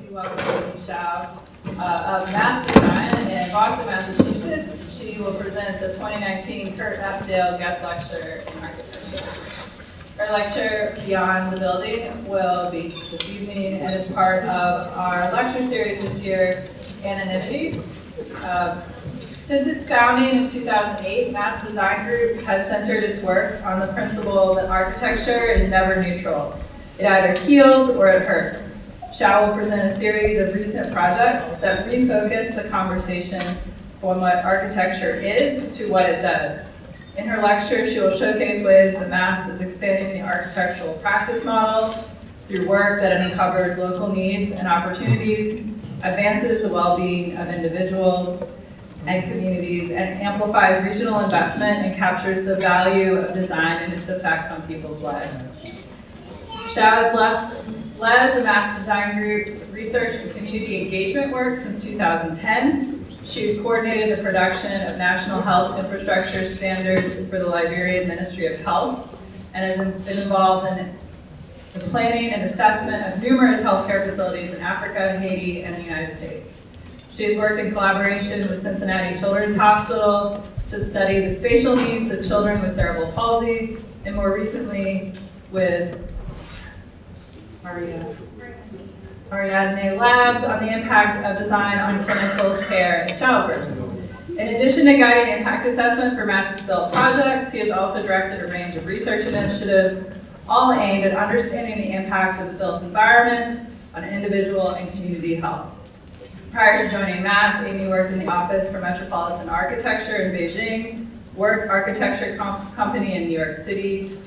me welcome Amie Shao of Mass Design in Boston, Massachusetts. She will present the 2019 Curt Guest Lecture in Architecture. Her lecture, Beyond the Building, will be this evening and is part of our lecture series this year, Anonymity. Since its founding in 2008, Mass Design Group has centered its work on the principle that architecture is never neutral. It either heals or it hurts. Shao will present a series of recent projects that refocus the conversation from what architecture is to what it does. In her lecture, she will showcase ways that Mass is expanding the architectural practice model through work that uncovers local needs and opportunities, advances the well-being of individuals and communities, and amplifies regional investment and captures the value of design and its effect on people's lives. Shao has led the Mass Design Group's research and community engagement work since 2010. She coordinated the production of national health infrastructure standards for the Liberian Ministry of Health and has been involved in the planning and assessment of numerous healthcare facilities in Africa, Haiti, and the United States. She has worked in collaboration with Cincinnati Children's Hospital to study the spatial needs of children with cerebral palsy, and more recently with Ariadne Labs on the impact of design on clinical care and childbirth. In addition to guiding impact assessment for Mass's built projects, he has also directed a range of research initiatives, all aimed at understanding the impact of the built environment on individual and community health. Prior to joining Mass, Amie worked in the Office for Metropolitan Architecture in Beijing, Work Architecture Company in New York City,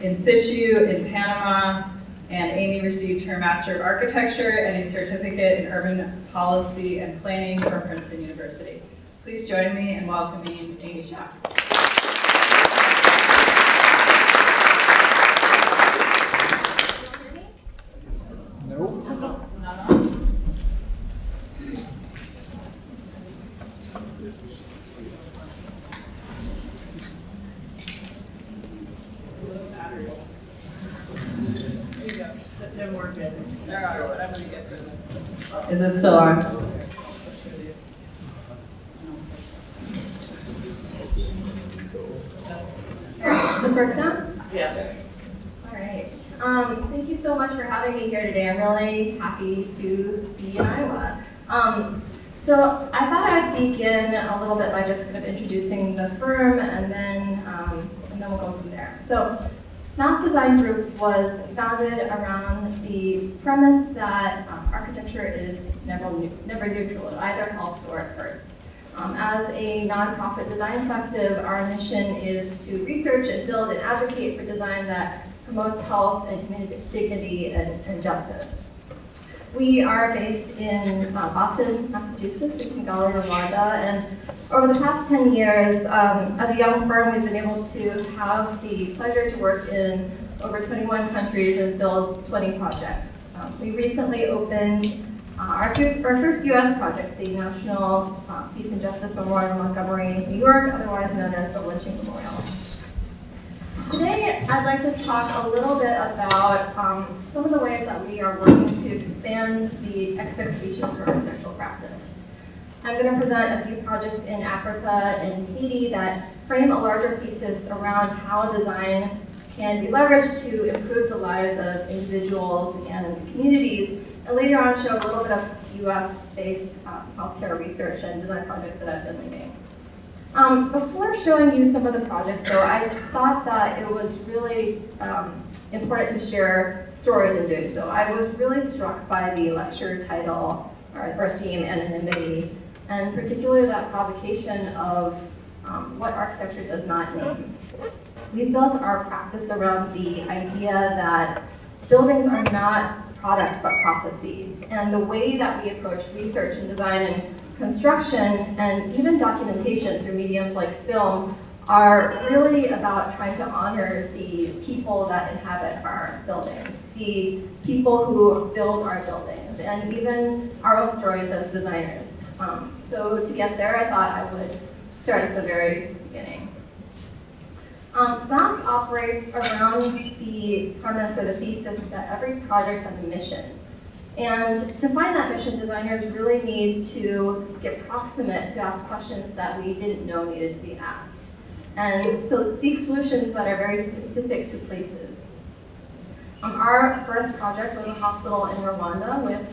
in situ in Panama, and Amie received her Master of Architecture and a certificate in Urban Policy and Planning from Princeton University. Please join me in welcoming Amie Shao. Is this still on? This works now? Yeah. All right. Thank you so much for having me here today. I'm really happy to be in Iowa. So I thought I'd begin a little bit by just kind of introducing the firm, and then we'll go from there. So Mass Design Group was founded around the premise that architecture is never neutral. It either helps or it hurts. As a nonprofit design collective, our mission is to research and build and advocate for design that promotes health and community dignity and justice. We are based in Boston, Massachusetts, in Kigali, Rwanda, and over the past 10 years, as a young firm, we've been able to have the pleasure to work in over 21 countries and build 20 projects. We recently opened our first U.S. project, the National Peace and Justice Memorial in Montgomery, New York, otherwise known as the Lynching Memorial. Today, I'd like to talk a little bit about some of the ways that we are working to expand the expectations for architectural practice. I'm going to present a few projects in Africa and Haiti that frame a larger thesis around how design can be leveraged to improve the lives of individuals and communities, and later on show a little bit of US-based healthcare research and design projects that I've been leading. Before showing you some of the projects, though, I thought that it was really important to share stories in doing so. I was really struck by the lecture title or theme, Anonymity, and particularly that provocation of what architecture does not name. We built our practice around the idea that buildings are not products but processes, and the way that we approach research and design and construction and even documentation through mediums like film are really about trying to honor the people that inhabit our buildings, the people who build our buildings, and even our own stories as designers. So to get there, I thought I would start at the very beginning. Mass operates around the premise or the thesis that every project has a mission. And to find that mission, designers really need to get proximate to ask questions that we didn't know needed to be asked. And so seek solutions that are very specific to places. Our first project was a hospital in Rwanda with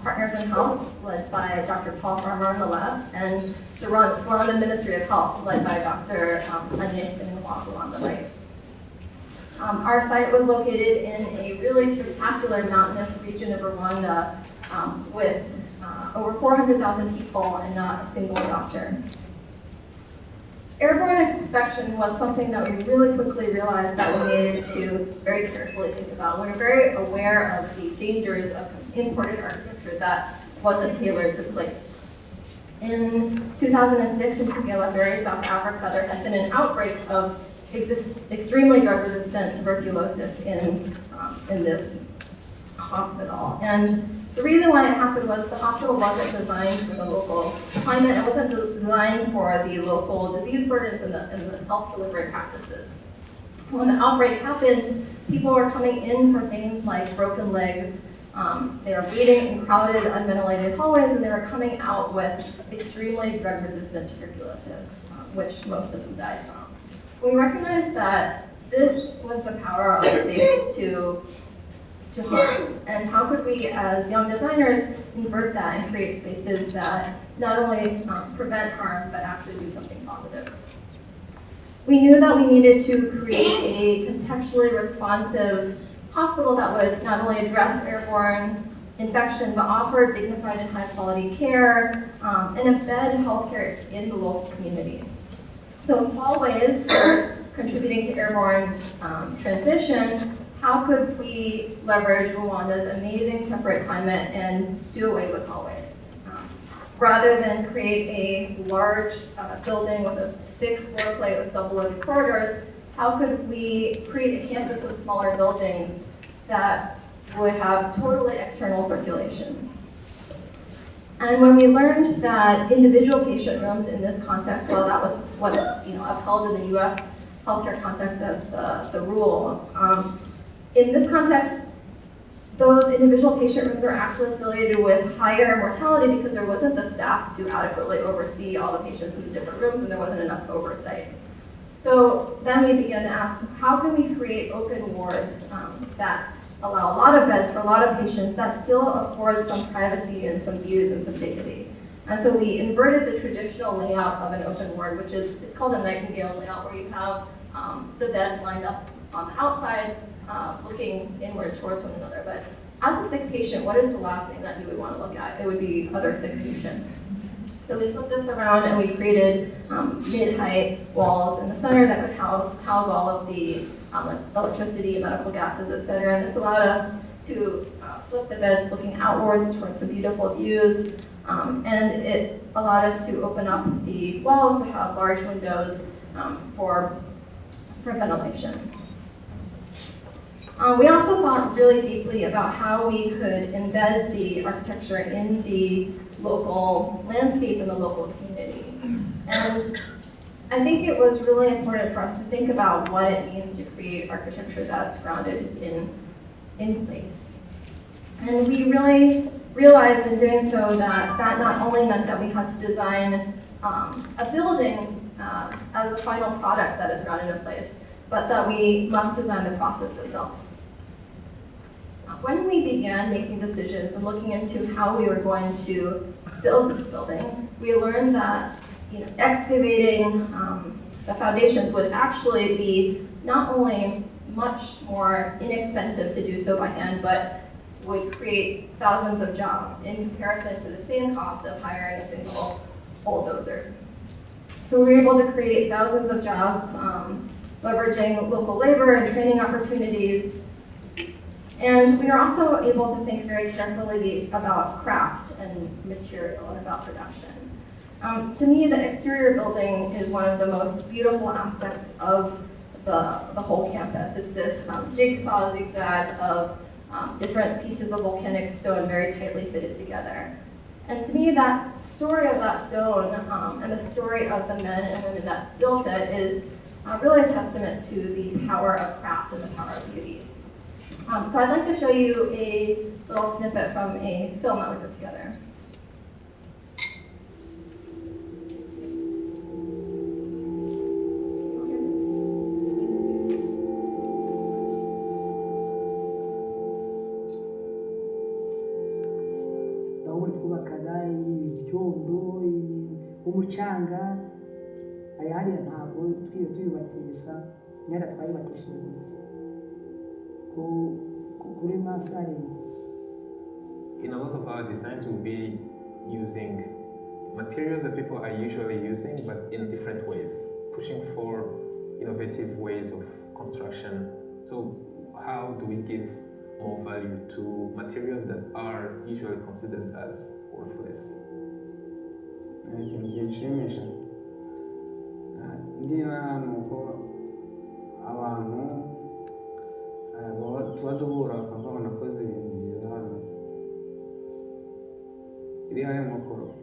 Partners in Health, led by Dr. Paul Farmer on the left, and the Rwanda Ministry of Health, led by Dr. Amie Shao on the right. Our site was located in a really spectacular mountainous region of Rwanda with over 400,000 people and not a single doctor. Airborne infection was something that we really quickly realized that we needed to very carefully think about. We were very aware of the dangers of imported architecture that wasn't tailored to place. In 2006 in Tugela, South Africa, there had been an outbreak of extremely drug-resistant tuberculosis in this hospital. And the reason why it happened was the hospital wasn't designed for the local climate. It wasn't designed for the local disease burdens and the health delivery practices. When the outbreak happened, people were coming in for things like broken legs. They were waiting in crowded, unventilated hallways, and they were coming out with extremely drug-resistant tuberculosis, which most of them died from. We recognized that this was the power of space to harm, and how could we, as young designers, invert that and create spaces that not only prevent harm, but actually do something positive. We knew that we needed to create a contextually responsive hospital that would not only address airborne infection, but offer dignified and high-quality care and embed healthcare in the local community. So hallways were contributing to airborne transmission. How could we leverage Rwanda's amazing temperate climate and do away with hallways? Rather than create a large building with a thick floor plate with double-loaded corridors, how could we create a campus of smaller buildings that would have totally external circulation? And when we learned that individual patient rooms in this context, well, that was what's upheld in the U.S. healthcare context as the rule. In this context, those individual patient rooms are actually affiliated with higher mortality because there wasn't the staff to adequately oversee all the patients in the different rooms, and there wasn't enough oversight. So then we began to ask, how can we create open wards that allow a lot of beds for a lot of patients that still affords some privacy and some views and some dignity? And so we inverted the traditional layout of an open ward, which is, it's called a nightingale layout, where you have the beds lined up on the outside, looking inward towards one another. But as a sick patient, what is the last thing that you would want to look at? It would be other sick patients. So we flipped this around and we created mid-height walls in the center that could house all of the electricity, medical gases, et cetera. And this allowed us to flip the beds looking outwards towards some beautiful views. And it allowed us to open up the walls to have large windows for ventilation. We also thought really deeply about how we could embed the architecture in the local landscape and the local community. And I think it was really important for us to think about what it means to create architecture that's grounded in place. And we really realized in doing so that that not only meant that we had to design a building as a final product that is grounded in place, but that we must design the process itself. When we began making decisions and looking into how we were going to build this building, we learned that excavating the foundations would actually be not only much more inexpensive to do so by hand, but would create thousands of jobs in comparison to the same cost of hiring a single bulldozer. So we were able to create thousands of jobs, leveraging local labor and training opportunities. And we are also able to think very carefully about craft and material and about production. To me, the exterior building is one of the most beautiful aspects of the whole campus. It's this jigsaw zigzag of different pieces of volcanic stone very tightly fitted together. And to me, that story of that stone and the story of the men and women that built it is really a testament to the power of craft and the power of beauty. So I'd like to show you a little snippet from a film that we put together. urabona twubakaga ibyondo umucanga aya hariya ntabwo tuyubakisha nyara twayubakishije gusa kuri masari. In a lot of our designs, we'll be using materials that people are usually using, but in different ways, pushing for innovative ways of construction. So how do we give more value to materials that are usually considered as worthless? ikintu kinshimisha ndiba ni uko abantu tuba duhura bakava banakoze ibintu byiza hano iri haya makuru.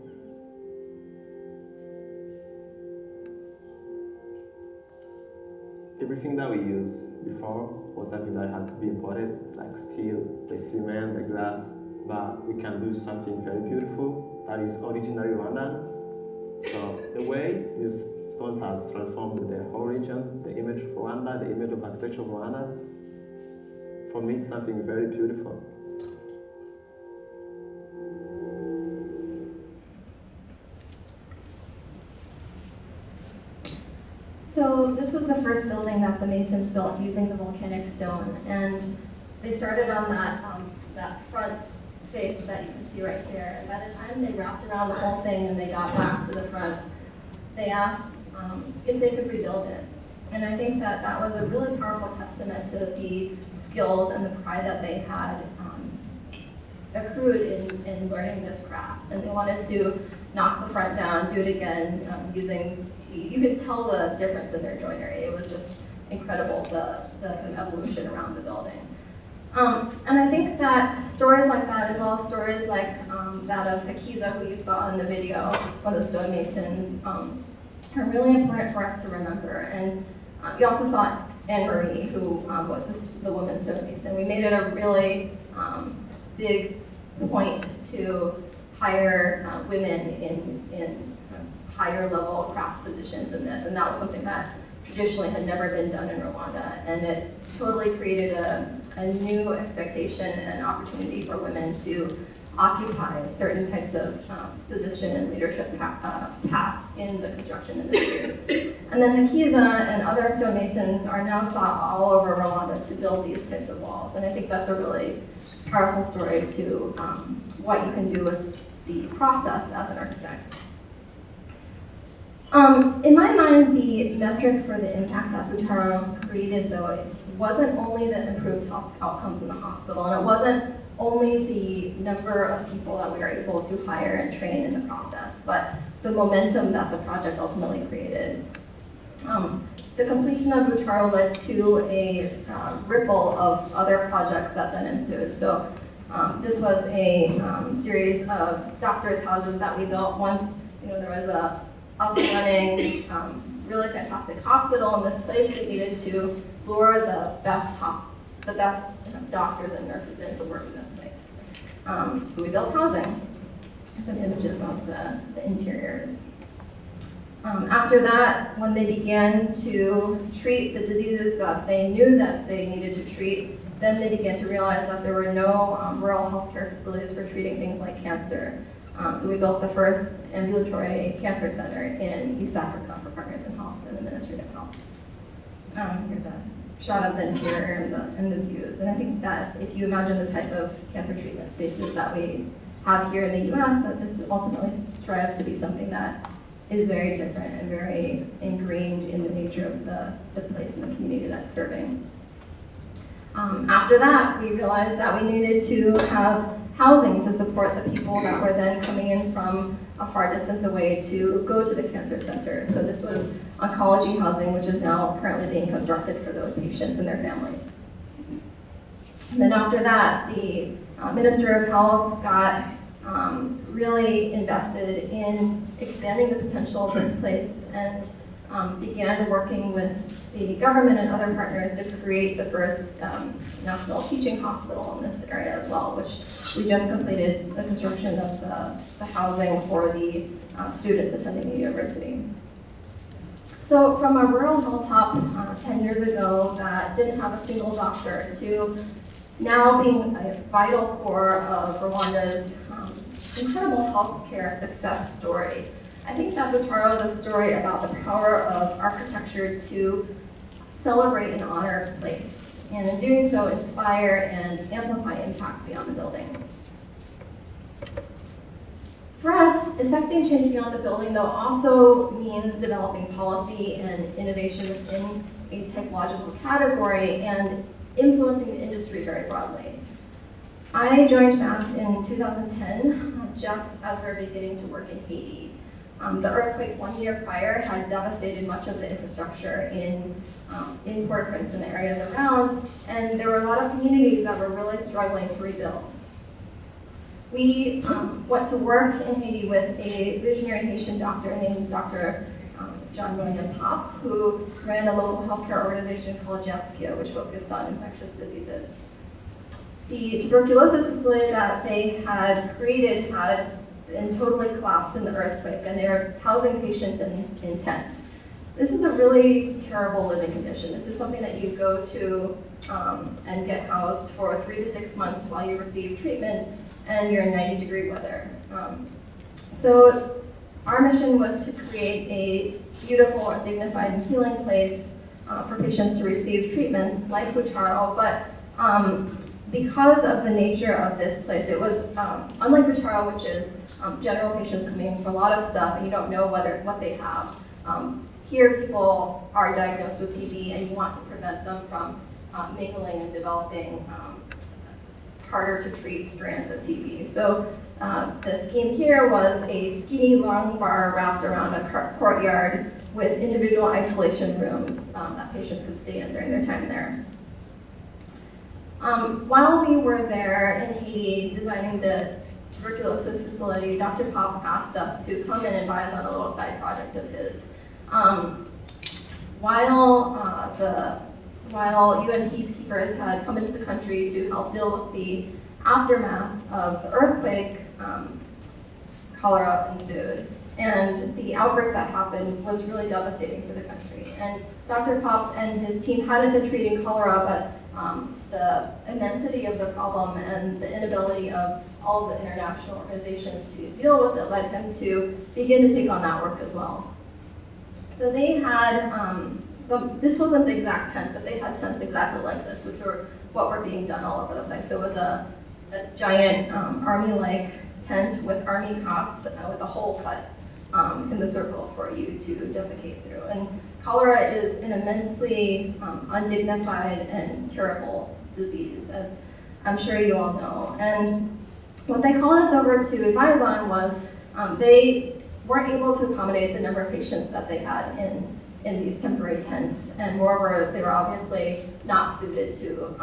Everything that we used before was something that has to be imported, like steel, the cement, the glass, but we can do something very beautiful that is originally Rwandan. So the way these stones have transformed the whole region, the image of Rwanda, the image of architecture of Rwanda, for me it's something very beautiful. So this was the first building that the Masons built using the volcanic stone, and they started on that front face that you can see right here. And by the time they wrapped around the whole thing and they got back to the front, they asked if they could rebuild it. And I think that that was a really powerful testament to the skills and the pride that they had accrued in learning this craft. And they wanted to knock the front down, do it again using. You could tell the difference in their joinery. It was just incredible, the kind of evolution around the building. And I think that stories like that, as well as stories like that of Akiza, who you saw in the video, one of the stonemasons, are really important for us to remember. And you also saw Anne-Marie, who was the woman stonemason. We made it a really big point to hire women in higher level craft positions in this, and that was something that traditionally had never been done in Rwanda, and it totally created a new expectation and opportunity for women to occupy certain types of position and leadership paths in the construction industry. And then Hakiza and other stonemasons are now sought all over Rwanda to build these types of walls, and I think that's a really powerful story to what you can do with the process as an architect. In my mind, the metric for the impact that Butaro created, though, it wasn't only the improved health outcomes in the hospital, and it wasn't only the number of people that we were able to hire and train in the process, but the momentum that the project ultimately created. The completion of Butaro led to a ripple of other projects that then ensued. So this was a series of doctors' houses that we built once there was a up and running, really fantastic hospital in this place. They needed to lure the best doctors and nurses in to work in this place. So we built housing. Some images of the interiors. After that, when they began to treat the diseases that they knew that they needed to treat, then they began to realize that there were no rural healthcare facilities for treating things like cancer. So we built the first ambulatory cancer center in East Africa for Partners in Health and the Ministry of Health. Here's a shot of the interior and the views. And I think that if you imagine the type of cancer treatment spaces that we have here in the US, that this ultimately strives to be something that is very different and very ingrained in the nature of the place and the community that's serving. After that, we realized that we needed to have housing to support the people that were then coming in from a far distance away to go to the cancer center. So this was oncology housing, which is now currently being constructed for those patients and their families. And then after that, the Minister of Health got really invested in expanding the potential of this place and began working with the government and other partners to create the first national teaching hospital in this area as well, which we just completed the construction of the housing for the students attending the university. So from a rural hilltop 10 years ago that didn't have a single doctor to now being a vital core of Rwanda's incredible healthcare success story. I think that Butaro is a story about the power of architecture to celebrate and honor a place, and in doing so, inspire and amplify impacts beyond the building. For us, effecting change beyond the building, though, also means developing policy and innovation within a technological category and influencing the industry very broadly. I joined MASS in 2010, just as we were beginning to work in Haiti. The earthquake 1 year prior had devastated much of the infrastructure in Port-au-Prince and the areas around, and there were a lot of communities that were really struggling to rebuild. We went to work in Haiti with a visionary Haitian doctor named Dr. Jean-William Pop, who ran a local healthcare organization called JEFSCO, which focused on infectious diseases. The tuberculosis facility that they had created had been totally collapsed in the earthquake, and they were housing patients in tents. This is a really terrible living condition. This is something that you go to and get housed for 3 to 6 months while you receive treatment, and you're in 90-degree weather. So our mission was to create a beautiful and dignified and healing place for patients to receive treatment like Butaro, but because of the nature of this place, it was unlike Butaro, which is general patients coming in for a lot of stuff and you don't know what they have. Here, people are diagnosed with TB and you want to prevent them from mingling and developing harder to treat strands of TB. So the scheme here was a skinny long bar wrapped around a courtyard with individual isolation rooms that patients could stay in during their time there. While we were there in Haiti designing the tuberculosis facility, Dr. Pop asked us to come and advise on a little side project of his. While UN peacekeepers had come into the country to help deal with the aftermath of the earthquake, cholera ensued. And the outbreak that happened was really devastating for the country. And Dr. Pop and his team hadn't been treating cholera, but the immensity of the problem and the inability of all of the international organizations to deal with it led him to begin to take on that work as well. So they had this wasn't the exact tent, but they had tents exactly like this, which were what were being done all over the place. So it was a giant army-like tent with army cots with a hole cut in the circle for you to defecate through. And cholera is an immensely undignified and terrible disease, as I'm sure you all know. And what they called us over to advise on was they weren't able to accommodate the number of patients that they had in these temporary tents, and moreover, they were obviously not suited to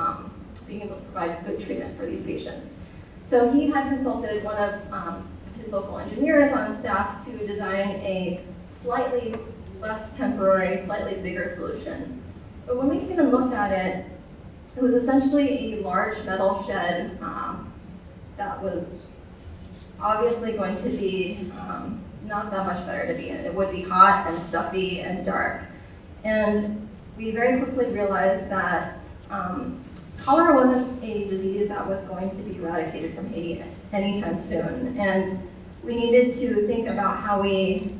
being able to provide good treatment for these patients. So he had consulted one of his local engineers on staff to design a slightly less temporary, slightly bigger solution. But when we came and looked at it, it was essentially a large metal shed that was obviously going to be not that much better to be in. It would be hot and stuffy and dark. And we very quickly realized that cholera wasn't a disease that was going to be eradicated from Haiti anytime soon. And we needed to think about how we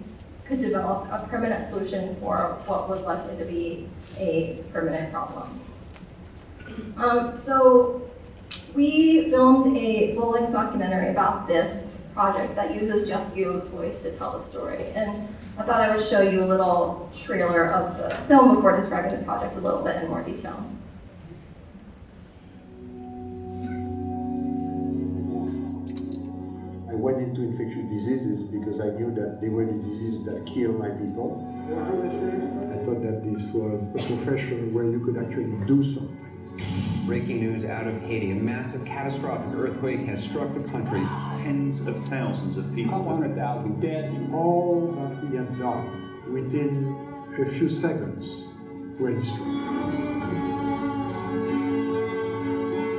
could develop a permanent solution for what was likely to be a permanent problem. So we filmed a full-length documentary about this project that uses JEFSCO's voice to tell the story. And I thought I would show you a little trailer of the film before describing the project a little bit in more detail. I went into infectious diseases because I knew that they were the diseases that kill my people. I thought that this was a profession where you could actually do something. Breaking news out of Haiti. A massive catastrophic earthquake has struck the country. Tens of thousands of people. 100,000 dead. All that we have done within a few seconds were destroyed.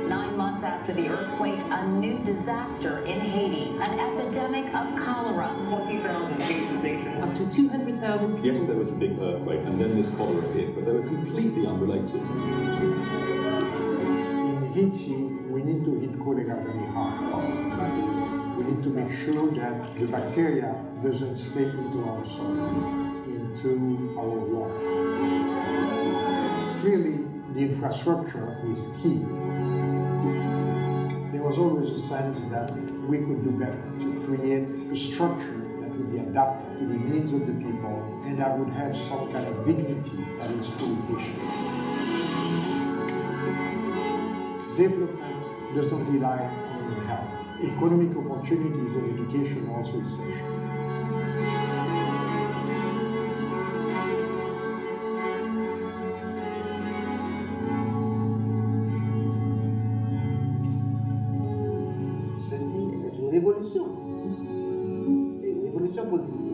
9 months after the earthquake, a new disaster in Haiti, an epidemic of cholera. 20,000 cases, up to 200,000 people. Yes, there was a big earthquake, and then this cholera hit, but they were completely unrelated. In Haiti, we need to hit cholera very hard. We need to make sure that the bacteria doesn't stay into our soil, into our water. Clearly, the infrastructure is key. There was always a sense that we could do better, to create a structure that would be adapted to the needs of the people and that would have some kind of dignity that is fully Haitian. Development does not rely on health. Economic opportunities and education are also essential. Ceci est une révolution positive.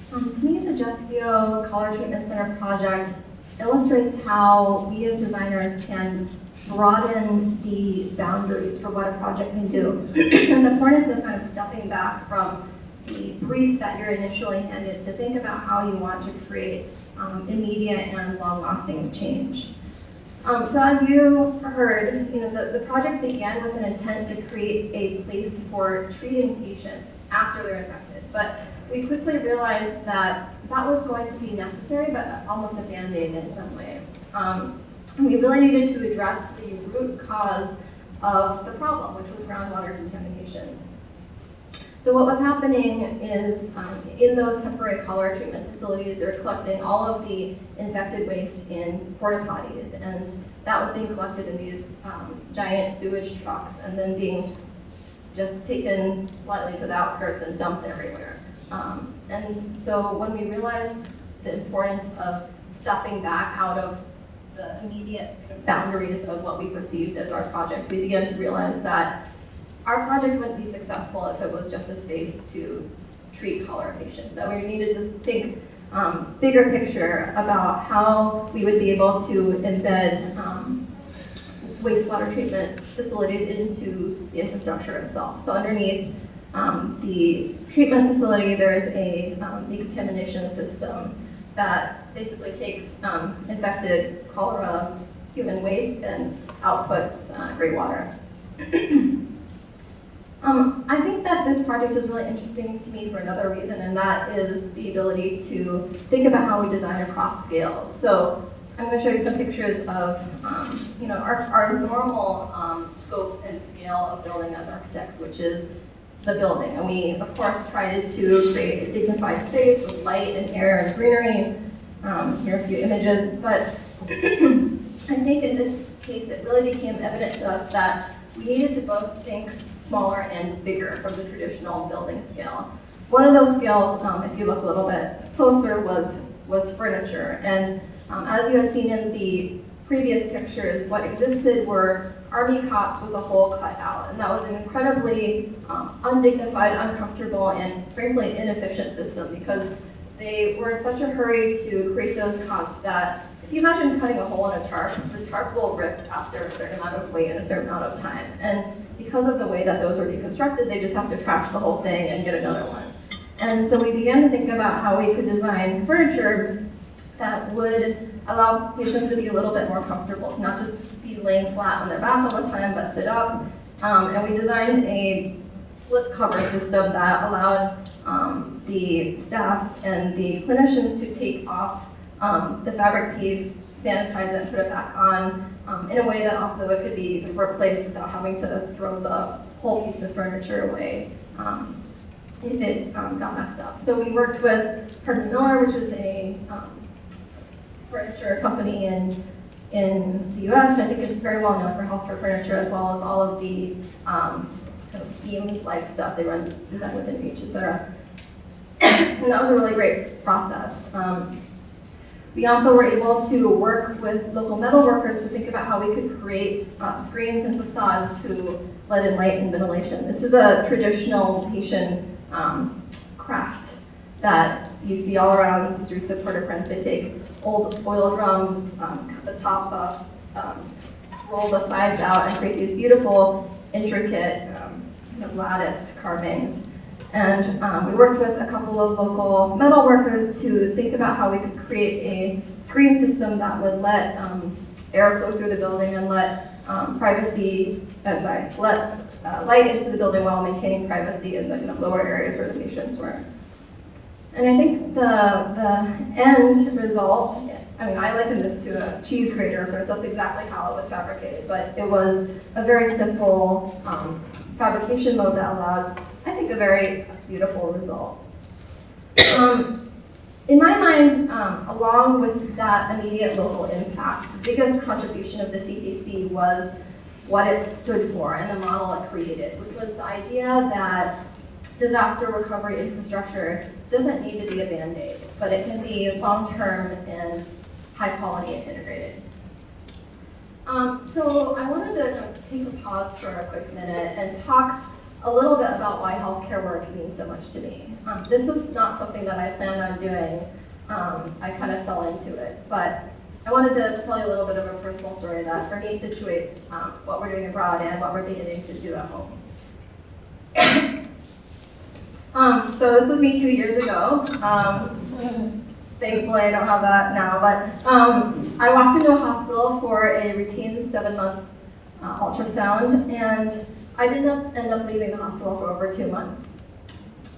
To me, the Justio Color Treatment Center project illustrates how we as designers can broaden the boundaries for what a project can do. And the importance of kind of stepping back from the brief that you're initially handed to think about how you want to create immediate and long-lasting change. So as you heard, the project began with an intent to create a place for treating patients after they're infected. But we quickly realized that that was going to be necessary, but almost a band-aid in some way. We really needed to address the root cause of the problem, which was groundwater contamination. So what was happening is in those temporary color treatment facilities, they're collecting all of the infected waste in porta potties, and that was being collected in these giant sewage trucks and then being just taken slightly to the outskirts and dumped everywhere. And so when we realized the importance of stepping back out of the immediate boundaries of what we perceived as our project, we began to realize that our project wouldn't be successful if it was just a space to treat cholera patients, that we needed to think bigger picture about how we would be able to embed wastewater treatment facilities into the infrastructure itself. So underneath the treatment facility, there is a decontamination system that basically takes infected cholera human waste and outputs gray water. I think that this project is really interesting to me for another reason, and that is the ability to think about how we design across scales. So I'm going to show you some pictures of our normal scope and scale of building as architects, which is the building. And we, of course, tried to create a dignified space with light and air and greenery. Here are a few images, but I think in this case it really became evident to us that we needed to both think smaller and bigger from the traditional building scale. One of those scales, if you look a little bit closer, was furniture. And as you had seen in the previous pictures, what existed were army cots with a hole cut out. And that was an incredibly undignified, uncomfortable, and frankly inefficient system because they were in such a hurry to create those cots that if you imagine cutting a hole in a tarp, the tarp will rip after a certain amount of weight and a certain amount of time. And because of the way that those were deconstructed, they just have to trash the whole thing and get another one. And so we began to think about how we could design furniture that would allow patients to be a little bit more comfortable, to not just be laying flat on their back all the time, but sit up. And we designed a slip cover system that allowed the staff and the clinicians to take off the fabric piece, sanitize it, and put it back on in a way that also it could be replaced without having to throw the whole piece of furniture away if it got messed up. So we worked with Curt Miller, which is a furniture company in the US. I think it's very well known for healthcare furniture as well as all of the kind of beams-like stuff. They run design within reach, etc. And that was a really great process. We also were able to work with local metal workers to think about how we could create screens and facades to let in light and ventilation. This is a traditional Haitian craft that you see all around the streets of Port-au-Prince. They take old oil drums, cut the tops off, roll the sides out, and create these beautiful, intricate, kind of latticed carvings. And we worked with a couple of local metal workers to think about how we could create a screen system that would let air flow through the building and let light into the building while maintaining privacy in the kind of lower areas where the patients were. And I think the end result, I mean, I liken this to a cheese grater, so that's exactly how it was fabricated, but it was a very simple fabrication mode that allowed, I think, a very beautiful result. In my mind, along with that immediate local impact, the biggest contribution of the CTC was what it stood for and the model it created, which was the idea that disaster recovery infrastructure doesn't need to be a Band-Aid, but it can be long-term and high quality and integrated. So I wanted to take a pause for a quick minute and talk a little bit about why healthcare work means so much to me. This was not something that I planned on doing. I kind of fell into it, but I wanted to tell you a little bit of a personal story that for me situates what we're doing abroad and what we're beginning to do at home. So this was me 2 years ago. Thankfully, I don't have that now, but I walked into a hospital for a routine 7-month ultrasound, and I did not end up leaving the hospital for over 2 months.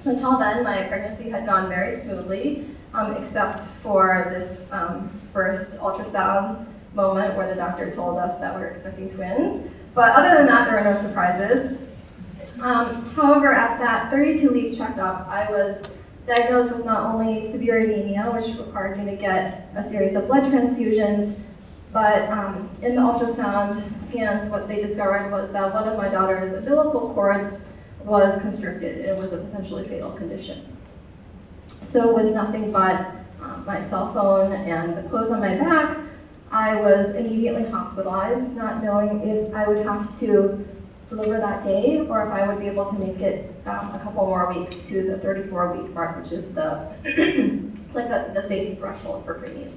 So until then, my pregnancy had gone very smoothly, except for this first ultrasound moment where the doctor told us that we were expecting twins. But other than that, there were no surprises. However, at that 32-week checkup, I was diagnosed with not only severe anemia, which required me to get a series of blood transfusions, but in the ultrasound scans, what they discovered was that one of my daughter's umbilical cords was constricted. It was a potentially fatal condition. So with nothing but my cell phone and the clothes on my back, I was immediately hospitalized, not knowing if I would have to deliver that day or if I would be able to make it a couple more weeks to the 34-week mark, which is the the safety threshold for preemies.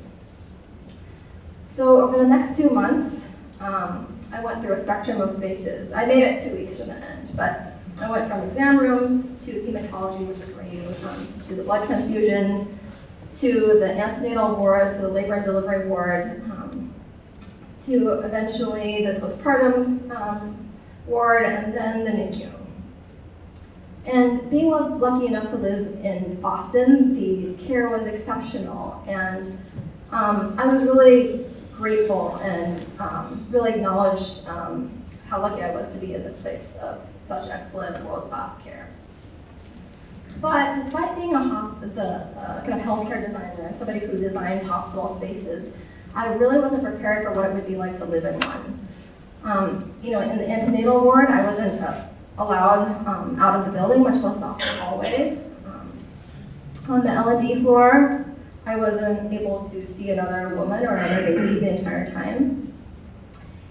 So over the next 2 months, I went through a spectrum of spaces. I made it 2 weeks in the end, but I went from exam rooms to hematology, which is where you do the blood transfusions, to the antenatal ward, to the labor and delivery ward, to eventually the postpartum ward, and then the NICU. And being lucky enough to live in Boston, the care was exceptional, and I was really grateful and really acknowledged how lucky I was to be in this place of such excellent world-class care. But despite being kind of healthcare designer, somebody who designs hospital spaces, I really wasn't prepared for what it would be like to live in one. In the antenatal ward, I wasn't allowed out of the building, much less off the hallway. On the L&D floor, I wasn't able to see another woman or another baby the entire time.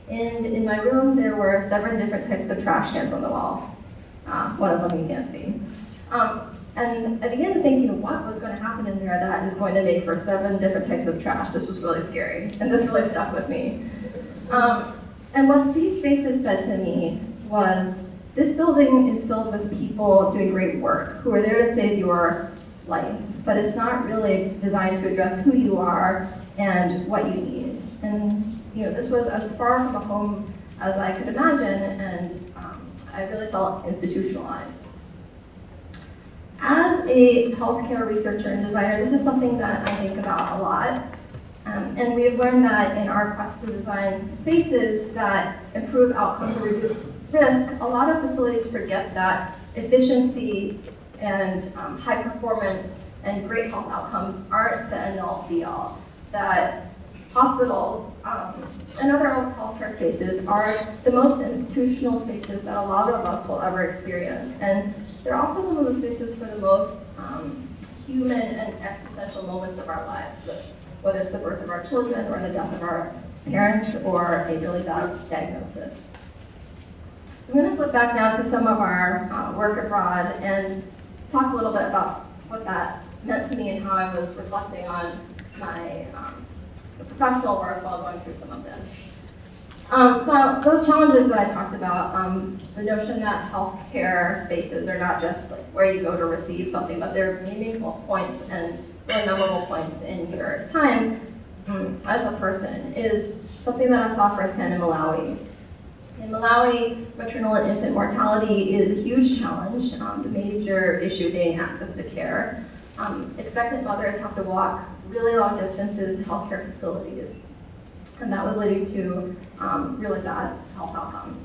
And in my room, there were 7 different types of trash cans on the wall. One of them you can't see. And I began thinking, what was going to happen in there that is going to make for 7 different types of trash? This was really scary, and this really stuck with me. And what these spaces said to me was, this building is filled with people doing great work, who are there to save your life, but it's not really designed to address who you are and what you need. And this was as far from a home as I could imagine, and I really felt institutionalized. As a healthcare researcher and designer, this is something that I think about a lot. And we have learned that in our quest to design spaces that improve outcomes and reduce risk, a lot of facilities forget that efficiency and high performance and great health outcomes aren't the end-all be-all. That hospitals and other healthcare spaces are the most institutional spaces that a lot of us will ever experience. And they're also one of the spaces for the most human and existential moments of our lives. whether it's the birth of our children or the death of our parents or a really bad diagnosis. So I'm going to flip back now to some of our work abroad and talk a little bit about what that meant to me and how I was reflecting on my professional work while going through some of this. So those challenges that I talked about, the notion that healthcare spaces are not just like where you go to receive something, but they're meaningful points and really memorable points in your time as a person, is something that I saw firsthand in Malawi. In Malawi, maternal and infant mortality is a huge challenge, the major issue being access to care. Expectant mothers have to walk really long distances to healthcare facilities, and that was leading to really bad health outcomes.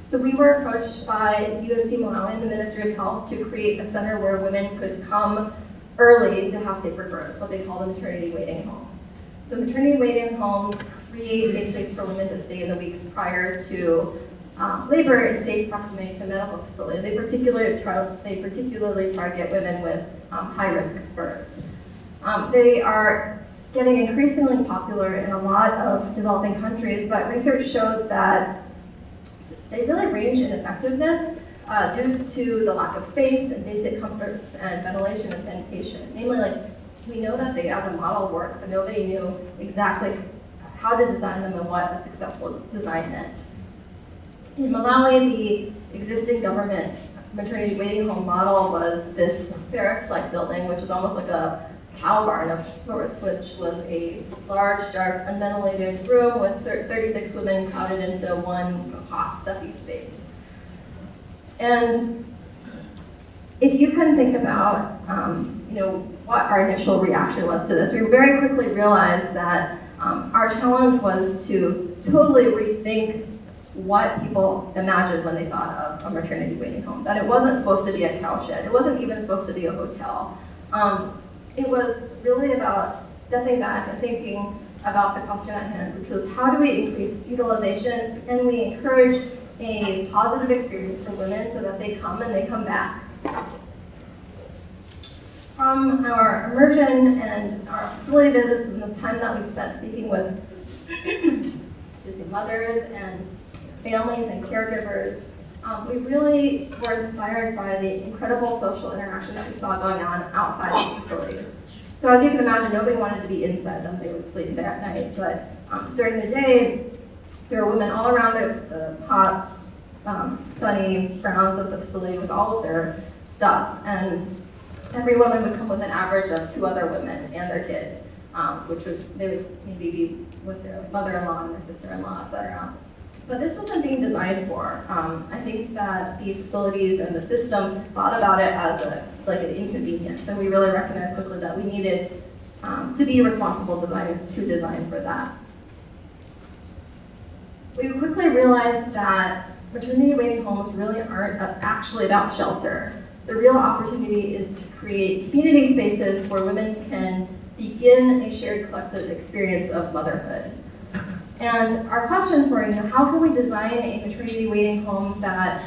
So we were approached by UNC Malawi and the Ministry of Health to create a center where women could come early to have safer births, what they call the maternity waiting home. So maternity waiting homes create a place for women to stay in the weeks prior to labor in safe proximity to medical facility. They particularly target women with high-risk births. They are getting increasingly popular in a lot of developing countries, but research showed that they really range in effectiveness due to the lack of space and basic comforts and ventilation and sanitation. Namely, like, we know that they as a model work, but nobody knew exactly how to design them and what a successful design meant. In Malawi, the existing government maternity waiting home model was this barracks-like building, which is almost like a cow barn of sorts, which was a large, dark, unventilated room with 36 women crowded into one hot, stuffy space. And if you can think about, what our initial reaction was to this, we very quickly realized that our challenge was to totally rethink what people imagined when they thought of a maternity waiting home. That it wasn't supposed to be a cowshed. It wasn't even supposed to be a hotel. It was really about stepping back and thinking about the question at hand, which was how do we increase utilization and we encourage a positive experience for women so that they come and they come back. From our immersion and our facility visits and the time that we spent speaking with mothers and families and caregivers, we really were inspired by the incredible social interaction that we saw going on outside these facilities. So as you can imagine, nobody wanted to be inside them. They would sleep there at night. But during the day, there were women all around the hot, sunny grounds of the facility with all of their stuff. And every woman would come with an average of 2 other women and their kids, they would maybe be with their mother-in-law and their sister-in-law, etc. But this wasn't being designed for. I think that the facilities and the system thought about it as an inconvenience, and we really recognized quickly that we needed to be responsible designers to design for that. We quickly realized that maternity waiting homes really aren't actually about shelter. The real opportunity is to create community spaces where women can begin a shared collective experience of motherhood. And our questions were, how can we design a maternity waiting home that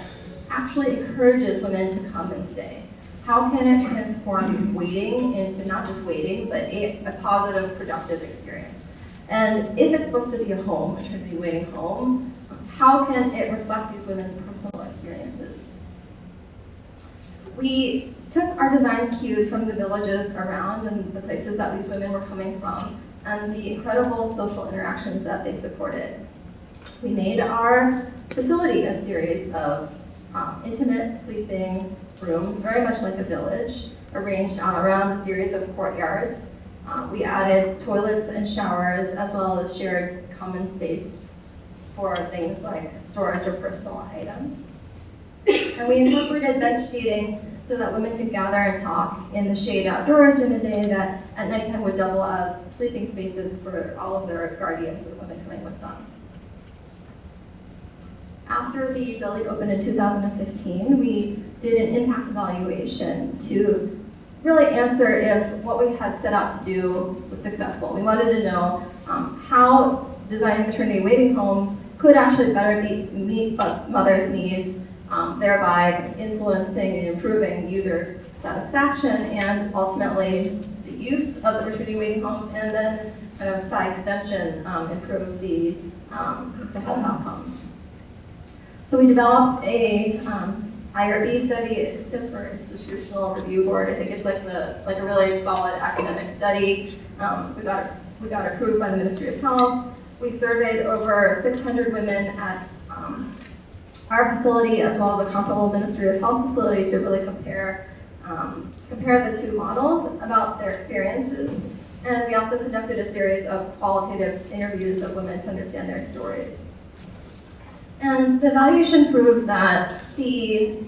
actually encourages women to come and stay? How can it transform waiting into not just waiting, but a positive, productive experience? And if it's supposed to be a home, maternity waiting home, how can it reflect these women's personal experiences? We took our design cues from the villages around and the places that these women were coming from and the incredible social interactions that they supported. We made our facility a series of intimate sleeping rooms, very much like a village, arranged around a series of courtyards. We added toilets and showers as well as shared common space for things like storage of personal items. And we incorporated bench seating so that women could gather and talk in the shade outdoors during the day that at nighttime would double as sleeping spaces for all of their guardians and women coming with them. After the building opened in 2015, we did an impact evaluation to really answer if what we had set out to do was successful. We wanted to know how designing maternity waiting homes could actually better meet mothers' needs, thereby influencing and improving user satisfaction and ultimately the use of the maternity waiting homes, and then kind of by extension improve the health outcomes. So we developed a IRB study. It stands for Institutional Review Board. I think it's like a really solid academic study. We got approved by the Ministry of Health. We surveyed over 600 women at our facility as well as a comparable Ministry of Health facility to really compare the two models about their experiences. And we also conducted a series of qualitative interviews of women to understand their stories. And the evaluation proved that the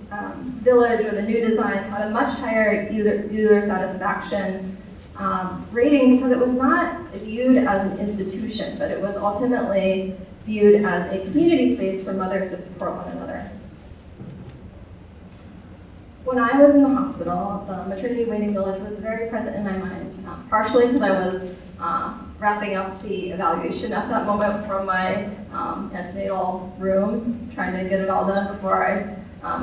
village or the new design had a much higher user satisfaction rating because it was not viewed as an institution, but it was ultimately viewed as a community space for mothers to support one another. When I was in the hospital, the maternity waiting village was very present in my mind, partially because I was wrapping up the evaluation at that moment from my antenatal room, trying to get it all done before I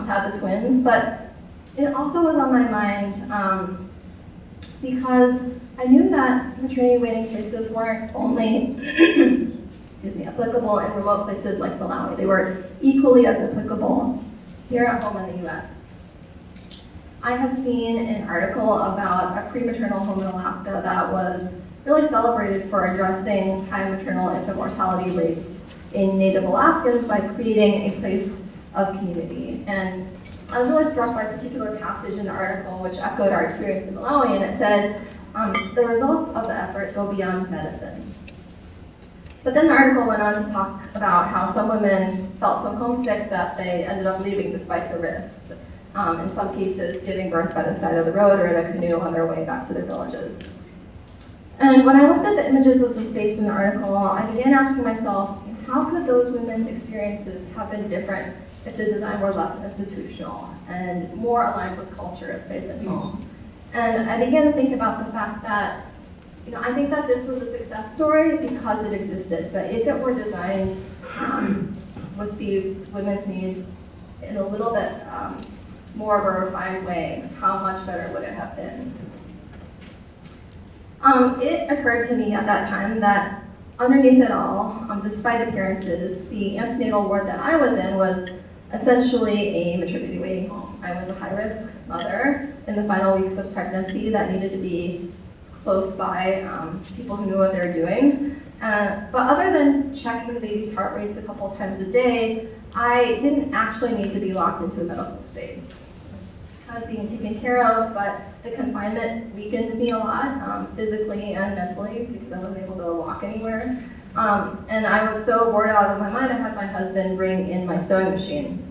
had the twins. But it also was on my mind because I knew that maternity waiting spaces weren't only applicable in remote places like Malawi. They were equally as applicable here at home in the US. I had seen an article about a prematernal home in Alaska that was really celebrated for addressing high maternal infant mortality rates in Native Alaskans by creating a place of community. And I was really struck by a particular passage in the article which echoed our experience in Malawi, and it said, the results of the effort go beyond medicine. But then the article went on to talk about how some women felt so homesick that they ended up leaving despite the risks. In some cases, giving birth by the side of the road or in a canoe on their way back to their villages. And when I looked at the images of the space in the article, I began asking myself, how could those women's experiences have been different if the design were less institutional and more aligned with culture at place at home? And I began to think about the fact that, I think that this was a success story because it existed, but if it were designed with these women's needs in a little bit more of a refined way, how much better would it have been? It occurred to me at that time that underneath it all, despite appearances, the antenatal ward that I was in was essentially a maternity waiting home. I was a high-risk mother in the final weeks of pregnancy that needed to be close by people who knew what they were doing. But other than checking the baby's heart rates a couple times a day, I didn't actually need to be locked into a medical space. I was being taken care of, but the confinement weakened me a lot, physically and mentally, because I wasn't able to walk anywhere. And I was so bored out of my mind, I had my husband bring in my sewing machine.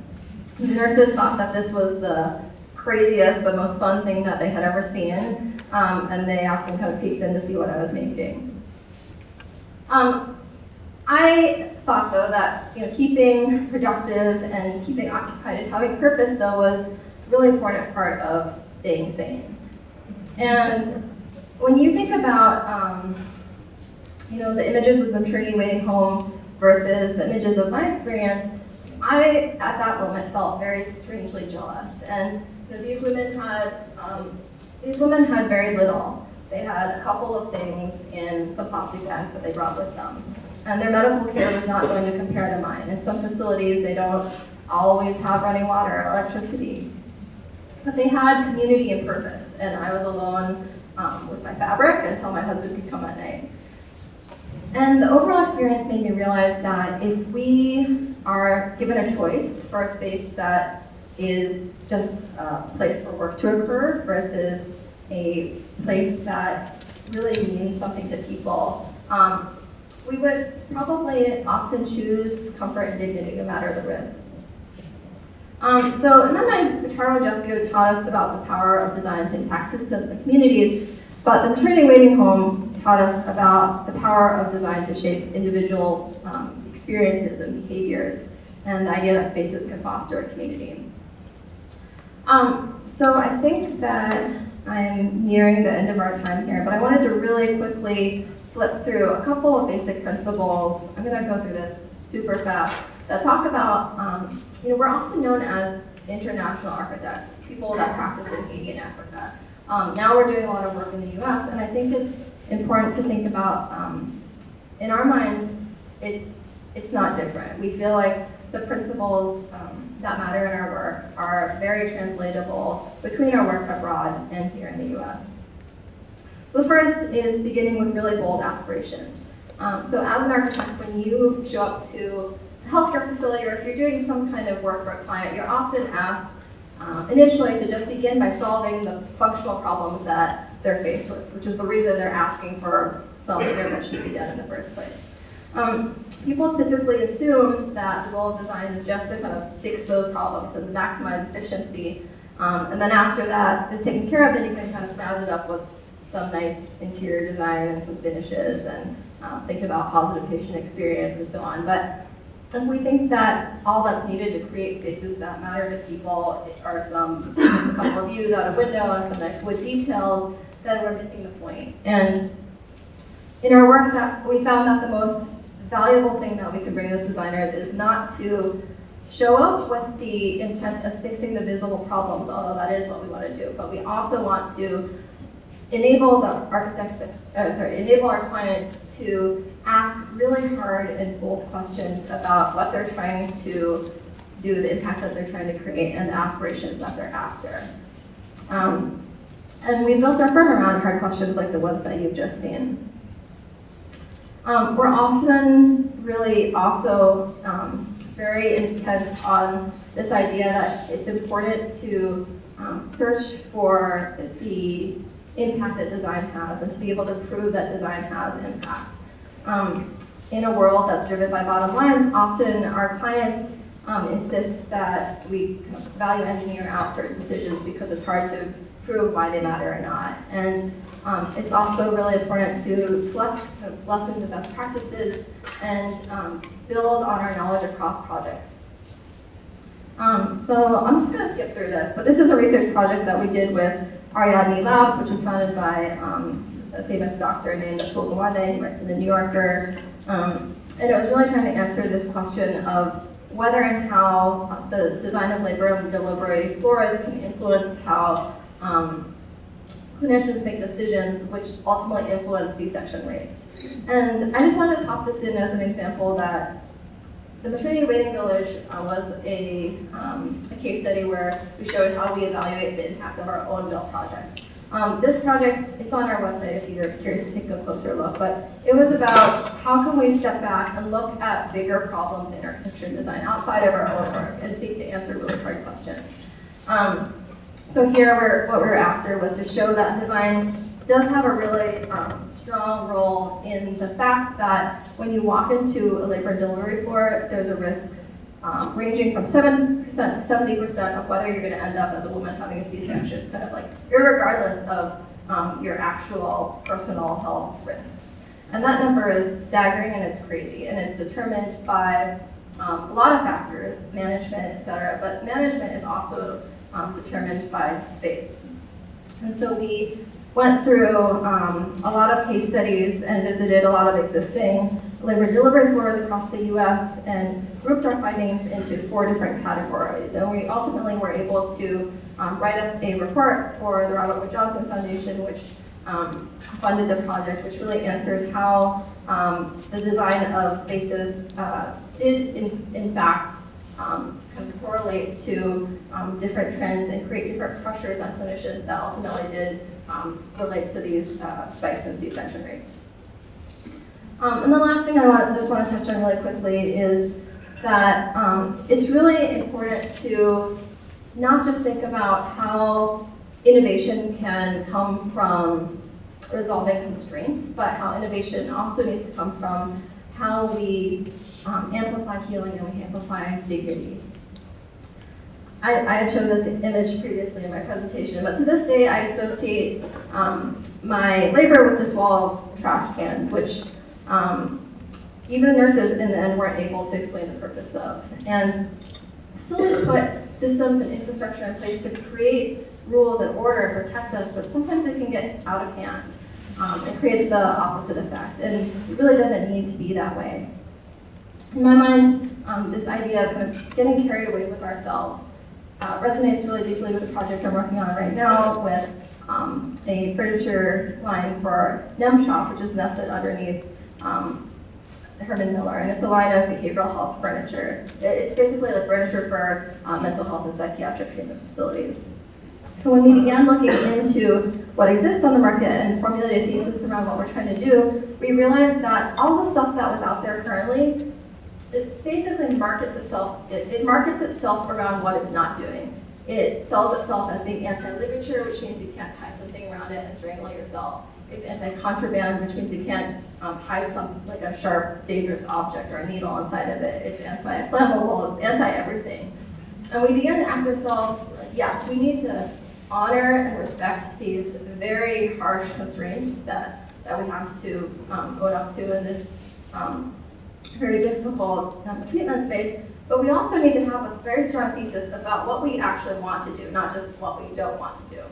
The nurses thought that this was the craziest but most fun thing that they had ever seen, and they often kind of peeked in to see what I was making. I thought, though, that keeping productive and keeping occupied and having purpose, though, was a really important part of staying sane. And when you think about the images of the maternity waiting home versus the images of my experience, I, at that moment, felt very strangely jealous. And these women had very little. They had a couple of things in some plastic bags that they brought with them. And their medical care was not going to compare to mine. In some facilities, they don't always have running water or electricity. But they had community and purpose, and I was alone with my fabric until my husband could come at night. And the overall experience made me realize that if we are given a choice for a space that is just a place for work to occur versus a place that really means something to people, we would probably often choose comfort and dignity no matter the risks. So in my mind, Taro Jesco taught us about the power of design to impact systems and communities, but the maternity waiting home taught us about the power of design to shape individual experiences and behaviors, and the idea that spaces can foster a community. So I think that I'm nearing the end of our time here, but I wanted to really quickly flip through a couple of basic principles. I'm going to go through this super fast that talk about, we're often known as international architects, people that practice in Haiti and Africa. Now we're doing a lot of work in the US, and I think it's important to think about, in our minds, it's not different. We feel like the principles that matter in our work are very translatable between our work abroad and here in the US. The first is beginning with really bold aspirations. So as an architect, when you show up to a healthcare facility, or if you're doing some kind of work for a client, you're often asked initially to just begin by solving the functional problems that they're faced with, which is the reason they're asking for something that should be done in the first place. People typically assume that the goal of design is just to kind of fix those problems and maximize efficiency. And then after that is taken care of, then you can kind of snazz it up with some nice interior design and some finishes and think about positive patient experience and so on. But if we think that all that's needed to create spaces that matter to people are a couple of views out a window and some nice wood details, then we're missing the point. And in our work, that we found that the most valuable thing that we can bring as designers is not to show up with the intent of fixing the visible problems, although that is what we want to do, but we also want to enable enable our clients to ask really hard and bold questions about what they're trying to do, the impact that they're trying to create, and the aspirations that they're after. And we built our firm around hard questions like the ones that you've just seen. We're often really also very intent on this idea that it's important to search for the impact that design has and to be able to prove that design has impact. In a world that's driven by bottom lines, often our clients insist that we value engineer out certain decisions because it's hard to prove why they matter or not. And it's also really important to collect lessons and best practices and build on our knowledge across projects. So I'm just going to skip through this, but this is a research project that we did with Ariadne Labs, which was founded by a famous doctor named Atul Gawande. He writes in the New Yorker. And it was really trying to answer this question of whether and how the design of labor and delivery floors can influence how clinicians make decisions which ultimately influence C-section rates. And I just wanted to pop this in as an example that the maternity waiting village was a case study where we showed how we evaluate the impact of our own built projects. This project, it's on our website if you're curious to take a closer look, but it was about how can we step back and look at bigger problems in architecture and design outside of our own work and seek to answer really hard questions. So here, what we were after was to show that design does have a really strong role in the fact that when you walk into a labor and delivery floor, there's a risk ranging from 7% to 70% of whether you're going to end up as a woman having a C-section, kind of like irregardless of your actual personal health risks. And that number is staggering and it's crazy, and it's determined by a lot of factors, management, et cetera, but management is also determined by space. And so we went through a lot of case studies and visited a lot of existing labor delivery floors across the US and grouped our findings into 4 different categories. And we ultimately were able to write up a report for the Robert Wood Johnson Foundation, which funded the project, which really answered how the design of spaces did in fact kind of correlate to different trends and create different pressures on clinicians that ultimately did relate to these spikes in C-section rates. And the last thing I just want to touch on really quickly is that it's really important to not just think about how innovation can come from resolving constraints, but how innovation also needs to come from how we amplify healing and we amplify dignity. I had shown this image previously in my presentation, but to this day I associate my labor with this wall of trash cans, which even the nurses in the end weren't able to explain the purpose of. And facilities put systems and infrastructure in place to create rules and order and protect us, but sometimes it can get out of hand and create the opposite effect. And it really doesn't need to be that way. In my mind, this idea of kind of getting carried away with ourselves resonates really deeply with the project I'm working on right now with a furniture line for Amie Shao, which is nested underneath Herman Miller, and it's a line of behavioral health furniture. It's basically like furniture for mental health and psychiatric treatment facilities. So when we began looking into what exists on the market and formulated a thesis around what we're trying to do, we realized that all the stuff that was out there currently, it basically markets itself, it markets itself around what it's not doing. It sells itself as being anti-ligature, which means you can't tie something around it and strangle yourself. It's anti-contraband, which means you can't hide some, like a sharp, dangerous object or a needle inside of it. It's anti-flammable, it's anti-everything. And we began to ask ourselves, yes, we need to honor and respect these very harsh constraints that we have to own up to in this very difficult treatment space. But we also need to have a very strong thesis about what we actually want to do, not just what we don't want to do.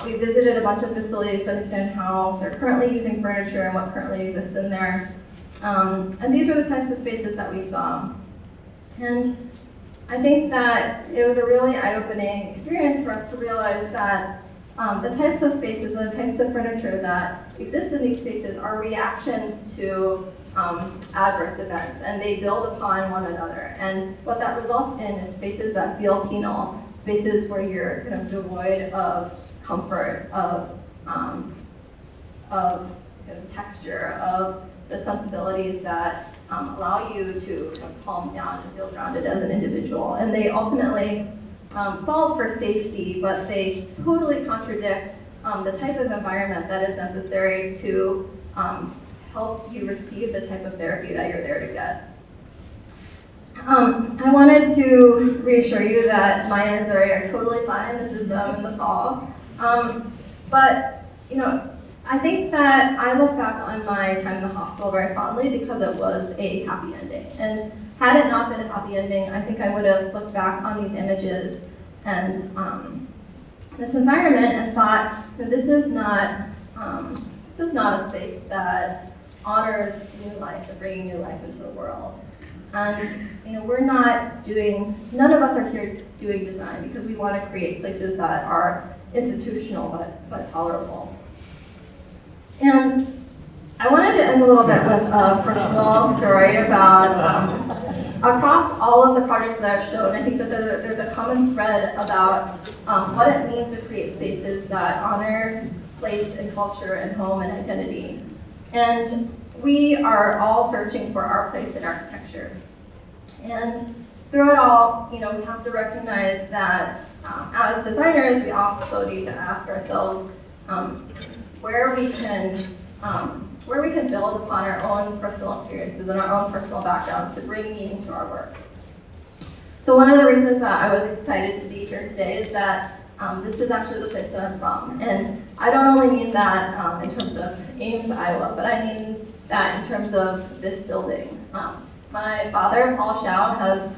We visited a bunch of facilities to understand how they're currently using furniture and what currently exists in there. And these were the types of spaces that we saw. And I think that it was a really eye-opening experience for us to realize that the types of spaces and the types of furniture that exist in these spaces are reactions to adverse events, and they build upon one another. And what that results in is spaces that feel penal, spaces where you're kind of devoid of comfort, of kind of texture, of the sensibilities that allow you to kind of calm down and feel grounded as an individual. And they ultimately solve for safety, but they totally contradict the type of environment that is necessary to help you receive the type of therapy that you're there to get. I wanted to reassure you that Maya and Zuri are totally fine. This is them in the fall. But, you know, I think that I look back on my time in the hospital very fondly because it was a happy ending. And had it not been a happy ending, I think I would have looked back on these images and this environment and thought that this is not a space that honors new life and bringing new life into the world. And you know, none of us are here doing design because we want to create places that are institutional but tolerable. And I wanted to end a little bit with a personal story about across all of the projects that I've shown, I think that there's a common thread about what it means to create spaces that honor place and culture and home and identity. And we are all searching for our place in architecture. And through it all, you know, we have to recognize that as designers, we also need to ask ourselves where we can build upon our own personal experiences and our own personal backgrounds to bring meaning to our work. So one of the reasons that I was excited to be here today is that this is actually the place that I'm from. And I don't only mean that in terms of Ames, Iowa, but I mean that in terms of this building. My father, Paul Shao, has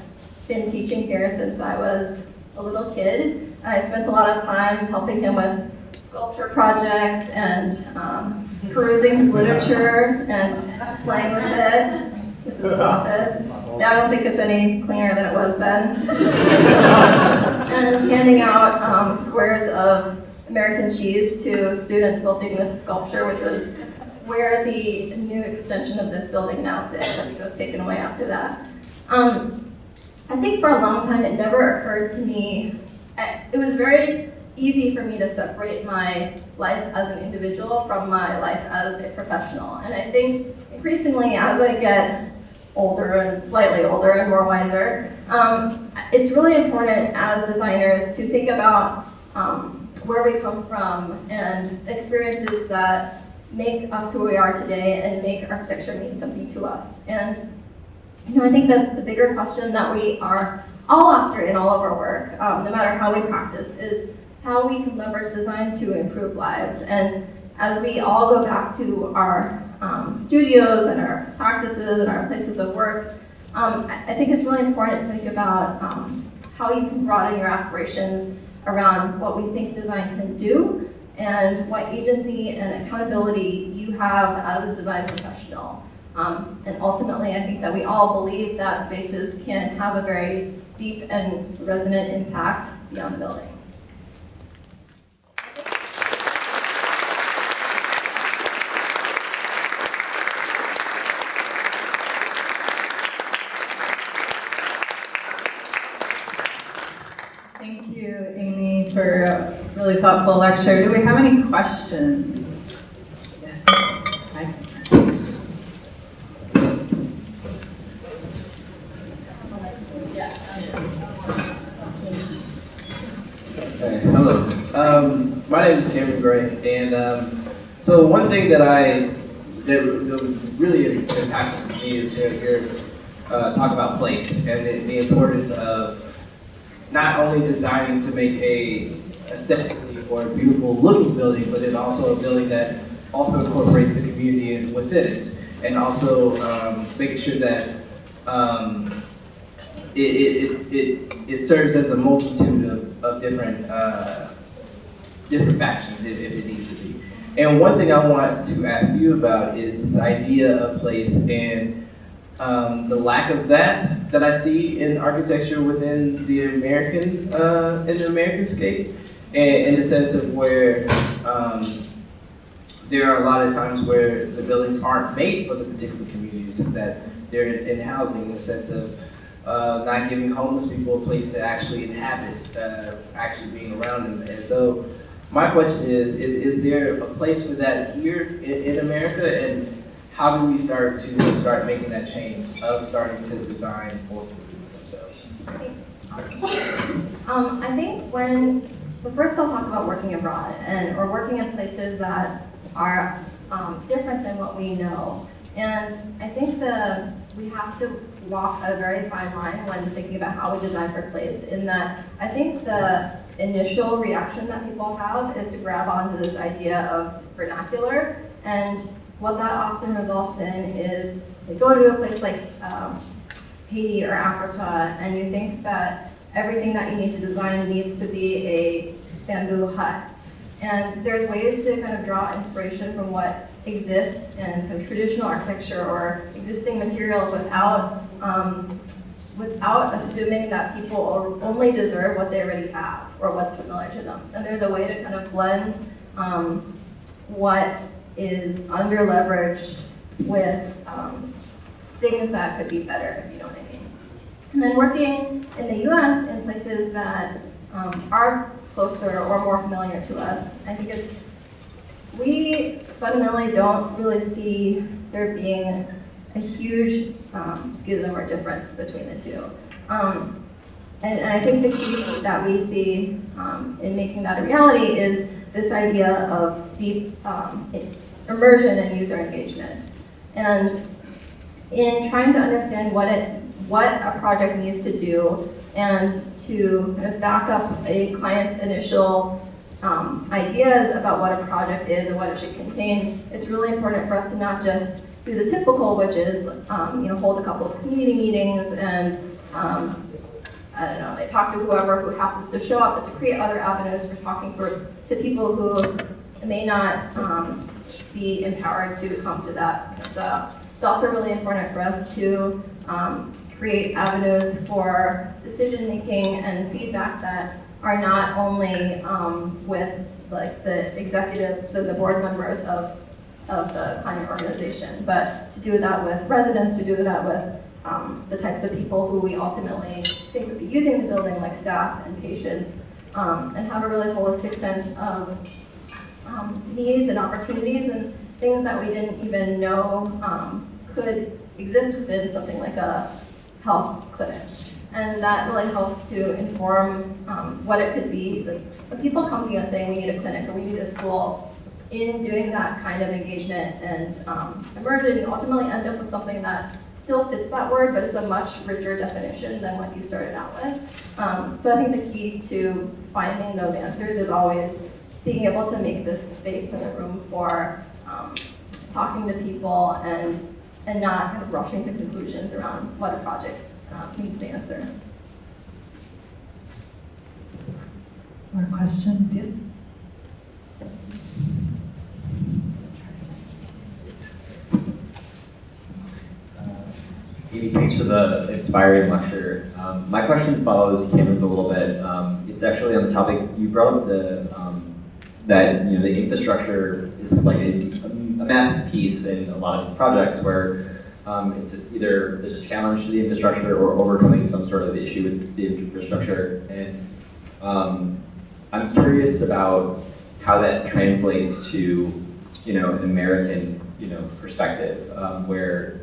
been teaching here since I was a little kid. I spent a lot of time helping him with sculpture projects and perusing his literature and playing with it. This is his office. Yeah, I don't think it's any cleaner than it was then. And handing out squares of American cheese to students building this sculpture, which was where the new extension of this building now sits. It was taken away after that. I think for a long time it never occurred to me, it was very easy for me to separate my life as an individual from my life as a professional. And I think increasingly as I get older and slightly older and more wiser, it's really important as designers to think about where we come from and experiences that make us who we are today and make architecture mean something to us. And you know, I think that the bigger question that we are all after in all of our work, no matter how we practice, is how we can leverage design to improve lives. And as we all go back to our studios and our practices and our places of work, I think it's really important to think about how you can broaden your aspirations around what we think design can do and what agency and accountability you have as a design professional. And ultimately, I think that we all believe that spaces can have a very deep and resonant impact beyond the building. Thank you, Amie, for a really thoughtful lecture. Do we have any questions? Yes. Hi. Hello. My name is Cameron Gray, and so one thing that was really impactful for me is to hear talk about place and the importance of not only designing to make a aesthetically or beautiful looking building, but it also a building that also incorporates the community within it, and also making sure that it serves as a multitude of different different factions if it needs to be. And one thing I want to ask you about is this idea of place and the lack of that I see in architecture within the American scape, and in the sense of where there are a lot of times where the buildings aren't made for the particular communities that they're in housing, in the sense of not giving homeless people a place to actually inhabit, actually being around them. And so my question is there a place for that here in America, and how do we start making that change of starting to design for themselves? I think so first I'll talk about working abroad or working in places that are different than what we know. And I think we have to walk a very fine line when thinking about how we design for place, in that I think the initial reaction that people have is to grab onto this idea of vernacular, and what that often results in is they go to a place like Haiti or Africa, and you think that everything that you need to design needs to be a bamboo hut. And there's ways to kind of draw inspiration from what exists in kind of traditional architecture or existing materials without assuming that people only deserve what they already have or what's familiar to them. And there's a way to kind of blend what is under-leveraged with things that could be better, if you know what I mean. And then working in the US in places that are closer or more familiar to us, I think we fundamentally don't really see there being a huge schism or difference between the two. And I think the key that we see in making that a reality is this idea of deep immersion and user engagement. And in trying to understand what a project needs to do, and to kind of back up a client's initial ideas about what a project is and what it should contain, it's really important for us to not just do the typical, which is hold a couple of community meetings and I don't know, they talk to whoever who happens to show up, but to create other avenues for talking to people who may not be empowered to come to that. So it's also really important for us to create avenues for decision making and feedback that are not only with like the executives and the board members of the client organization, but to do that with residents, to do that with the types of people who we ultimately think would be using the building, like staff and patients, and have a really holistic sense of needs and opportunities and things that we didn't even know could exist within something like a health clinic. And that really helps to inform what it could be. Like, when people come to us saying we need a clinic or we need a school, in doing that kind of engagement and immersion, you ultimately end up with something that still fits that word, but it's a much richer definition than what you started out with. So I think the key to finding those answers is always being able to make this space and a room for talking to people and not kind of rushing to conclusions around what a project needs to answer. More questions? Yes. Amie, thanks for the inspiring lecture. My question follows Cameron's a little bit. It's actually on the topic, you brought up that the infrastructure is like a massive piece in a lot of these projects where it's either there's a challenge to the infrastructure or overcoming some sort of issue with the infrastructure. And I'm curious about how that translates to an American perspective, where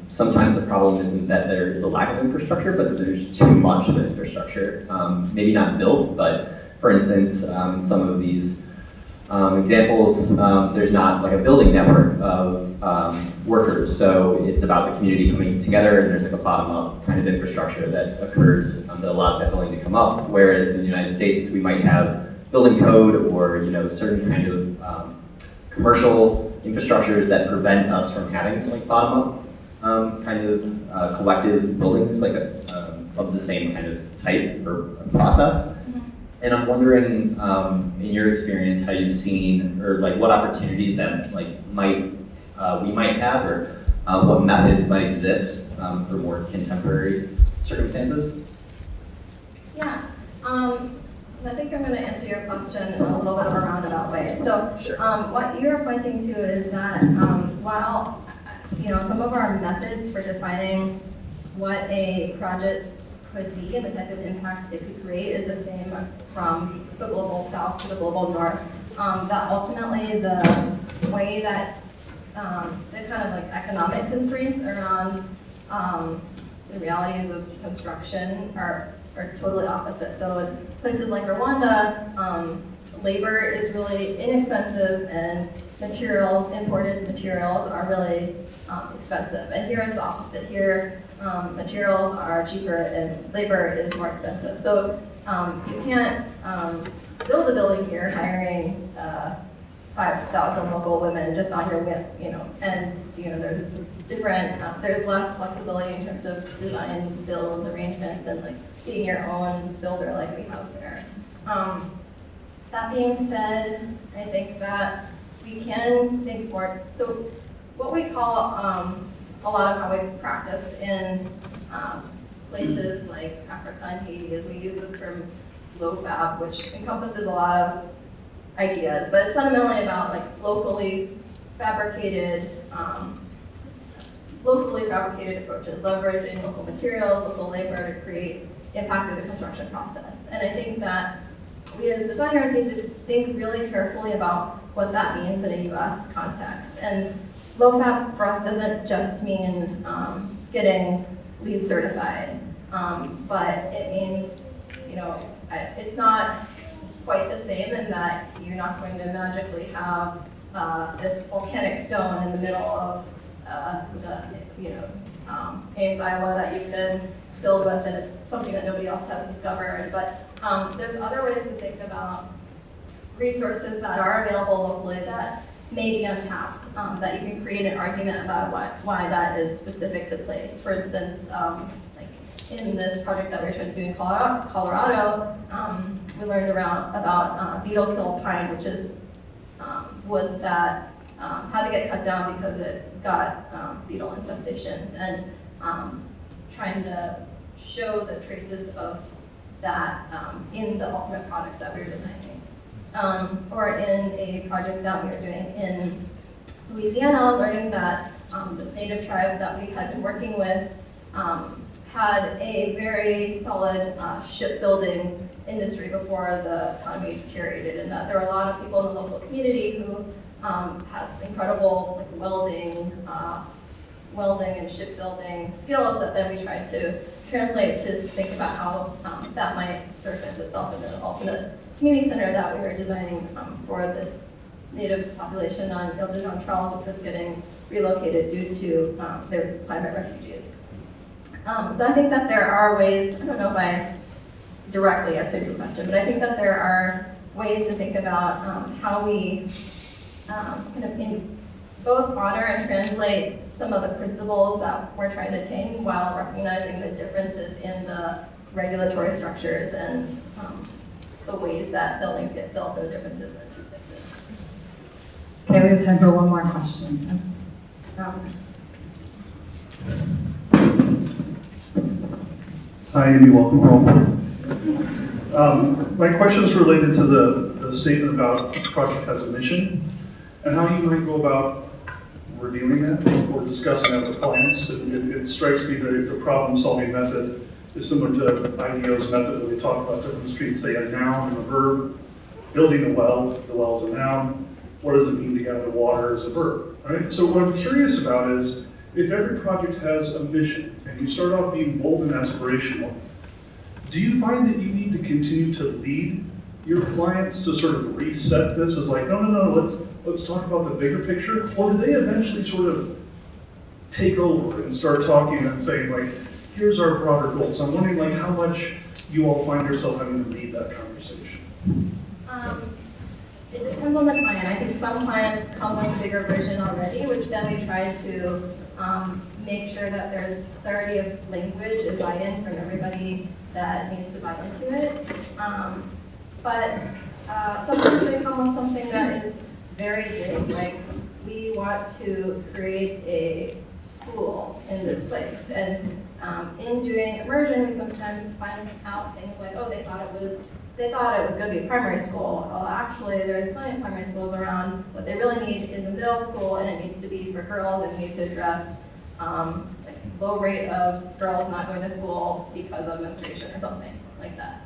sometimes the problem isn't that there is a lack of infrastructure, but that there's too much of infrastructure. Maybe not built, but for instance, some of these examples, there's not like a building network of workers, so it's about the community coming together, and there's like a bottom-up kind of infrastructure that occurs that allows that building to come up. Whereas in the United States, we might have building code or certain kind of commercial infrastructures that prevent us from having like bottom-up kind of collective buildings like of the same kind of type or process. And I'm wondering, in your experience, how you've seen or like what opportunities that like we might have, or what methods might exist for more contemporary circumstances. Yeah. I think I'm going to answer your question in a little bit of a roundabout way. So, what you're pointing to is that while some of our methods for defining what a project could be and the type of impact it could create is the same from the global south to the global north, that ultimately the way that the kind of like economic constraints around the realities of construction are totally opposite. So in places like Rwanda, labor is really inexpensive and imported materials are really expensive. And here is the opposite. Here, materials are cheaper and labor is more expensive. So you can't build a building here hiring 5,000 local women just on your whim, and there's different, there's less flexibility in terms of design, build arrangements, and like being your own builder like we have there. That being said, I think that we can think more. So what we call a lot of how we practice in places like Africa and Haiti is we use this term low fab, which encompasses a lot of ideas, but it's fundamentally about like locally fabricated approaches, leveraging local materials, local labor to create impact in the construction process. And I think that we as designers need to think really carefully about what that means in a US context. And low fab for us doesn't just mean getting LEED certified, but it means, it's not quite the same in that you're not going to magically have this volcanic stone in the middle of Ames, Iowa that you can build with, and it's something that nobody else has discovered. But there's other ways to think about resources that are available locally that may be untapped, that you can create an argument about why that is specific to place. For instance, like in this project that we're trying to do in Colorado, we learned about beetle kill pine, which is wood that had to get cut down because it got beetle infestations, and trying to show the traces of that in the ultimate products that we were designing. Or in a project that we were doing in Louisiana, learning that this native tribe that we had been working with had a very solid shipbuilding industry before the economy deteriorated, and that there were a lot of people in the local community who had incredible like, welding and shipbuilding skills that then we tried to translate to think about how that might surface itself in the ultimate community center that we were designing for this native population on Ile de Jean Charles, which was getting relocated due to their climate refugees. So I think that there are ways, I don't know if I directly answered your question, but I think that there are ways to think about how we kind of both honor and translate some of the principles that we're trying to attain while recognizing the differences in the regulatory structures and the ways that buildings get built and the differences in the two places. Okay, we have time for one more question. Hi, Amie, welcome home. My question is related to the statement about each project has a mission and how you might go about reviewing that or discussing that with clients. It strikes me that if the problem-solving method is similar to IDEO's method where they talk about different streets, say a noun and a verb, building a well, the well is a noun, what does it mean to gather water as a verb, right? So what I'm curious about is, if every project has a mission and you start off being bold and aspirational, do you find that you need to continue to lead your clients to sort of reset this as like, no, let's talk about the bigger picture? Or do they eventually sort of take over and start talking and saying like, here's our broader goals? I'm wondering like how much you all find yourself having to lead that conversation. It depends on the client. I think some clients come with a bigger vision already, which then we try to make sure that there's clarity of language and buy-in from everybody that needs to buy into it. But sometimes they come with something that is very big, like we want to create a school in this place. And in doing immersion, we sometimes find out things like, oh, they thought it was going to be a primary school. Well, actually, there's plenty of primary schools around. What they really need is a middle school, and it needs to be for girls, and it needs to address like low rate of girls not going to school because of menstruation or something like that.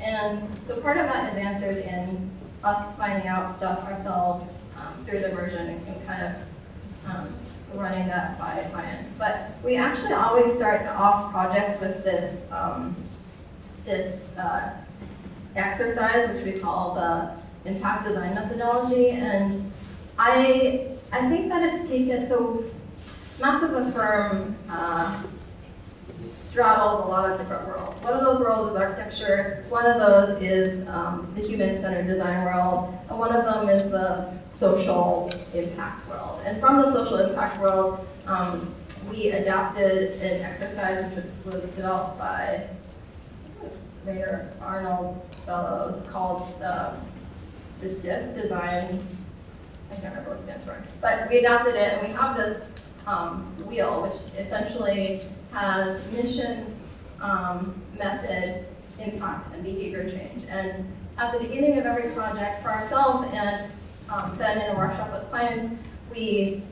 And so part of that is answered in us finding out stuff ourselves through the immersion and kind of running that by clients. But we actually always start off projects with this exercise, which we call the impact design methodology. And I think that it's taken, so Maps as a firm straddles a lot of different worlds. One of those worlds is architecture, one of those is the human-centered design world, and one of them is the social impact world. And from the social impact world, we adapted an exercise which was developed by Rainer Arnold Fellows called the DIF design. I can't remember what it stands for, but we adapted it, and we have this wheel, which essentially has mission, method, impact, and behavior change. And at the beginning of every project for ourselves, and then in a workshop with clients, we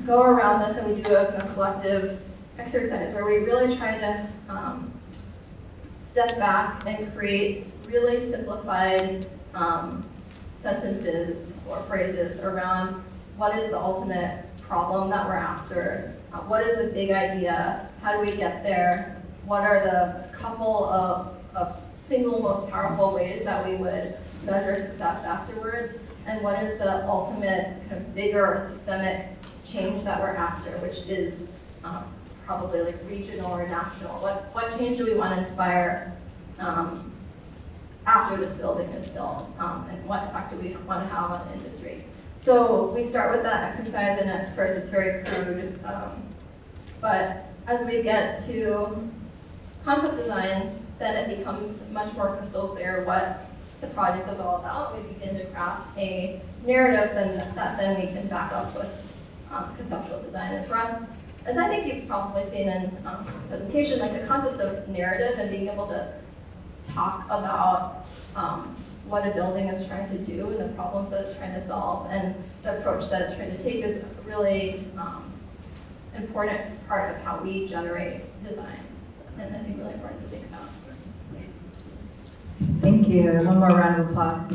go around this and we do a collective exercise where we really try to step back and create really simplified sentences or phrases around what is the ultimate problem that we're after, what is the big idea, how do we get there, what are the couple of single most powerful ways that we would measure success afterwards, and what is the ultimate kind of bigger or systemic change that we're after, which is probably like regional or national. What change do we want to inspire after this building is built, and what effect do we want to have on the industry? So we start with that exercise, and at first it's very crude, but as we get to concept design, then it becomes much more crystal clear what the project is all about. We begin to craft a narrative that then we can back up with conceptual design. And for us, as I think you've probably seen in the presentation, like the concept of narrative and being able to talk about what a building is trying to do and the problems that it's trying to solve and the approach that it's trying to take is a really important part of how we generate design. And I think really important to think about. Thank you. One more round of applause.